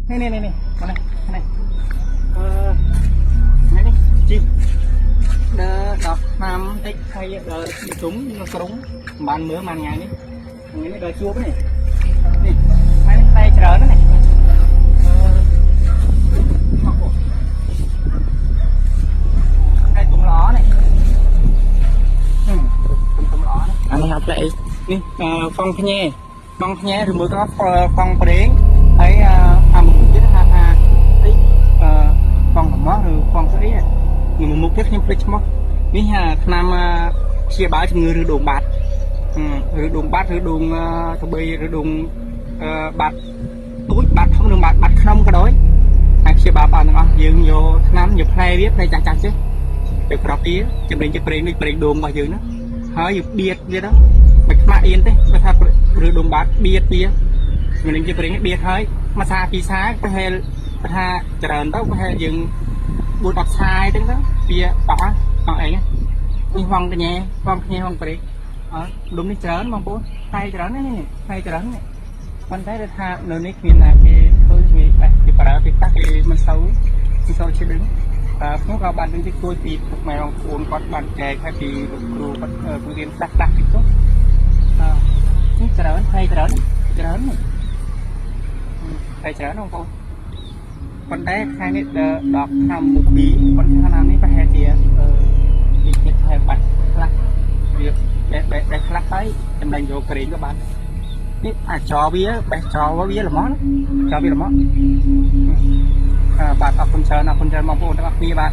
นี่มาเลยนี่นี่จีเด้อดอกน้ำติ๊กไทยเด้อchúng nó cúng bàn mưa màn ngàyនេះថ្ងៃនេះដល់ជួបនេះនេះថ្ងៃនេះតែច្រើនណាស់នេះតែទុំល្អនេះទុំល្អនេះអានេះអត់lạiនេះហ្វង់ភ្ញែឬមួយក៏ហ្វង់ប្រេងហើយអាមួយទៀតថាតិចហ្វង់កំមឬហ្វង់ស្អីមួយមុខទៀតខ្ញុំភ្លេចឈ្មោះនេះឆ្នាំព្យាបាលជំងឺឬដួងបាត់ឬដួងបាត់ឬដួងតបីឬដួងបាត់ទូចបាត់ធំនិងបាត់ក្នុងក៏ដោយហើយព្យាបាលបានទាំងអស់យើងយកឆ្នាំយកផ្លែវាផ្លែចាស់ចេះទៅប្រប់វាចំណេញទៅប្រេងនេះប្រេងដួងរបស់យើងណាហើយយើងបៀតទៀតណាមិនខ្មាក់អៀនទេគាត់ថាឬដួងបាត់បៀតវាចំណេញទៅប្រេងបៀតហើយមួយសាពីរសាប្រហែលថាច្រើនទៅប្រហែលយើង4 10សាយទៅវាបោះអស់អីនេះហ្វង់កញ្ញាហ្វង់គ្នាហ្វង់ប្រេងលំនេះច្រើនបងប្អូនថៃច្រើននេះថៃច្រើននេះប៉ុន្តែថានៅនេះគ្មានណាគេធ្វើវាបែបពីប្រើពីតាក់គេមិនសូវជិះដឹងខ្ញុំក៏បានដឹងជួយពីពុកម៉ែបងប្អូនគាត់បានចែកឲ្យពីលោកគ្រូគាត់ពង្រៀនដាស់ពីទៅនេះច្រើនថៃច្រើននេះថៃច្រើនបងប្អូនប៉ុន្តែថ្ងៃនេះដល់ឆ្នាំមុខពីប៉ុន្តែឆ្នាំនេះប្រហែលជាពីថៃបាត់ខ្លះវាបែខ្លះហើយចំណេញយកប្រេងក៏បាននេះអាចោវាបេះចោវាល្មមចោវាល្មមបាទអរគុណច្រើនបងប្អូនទាំងអស់គ្នាបាទ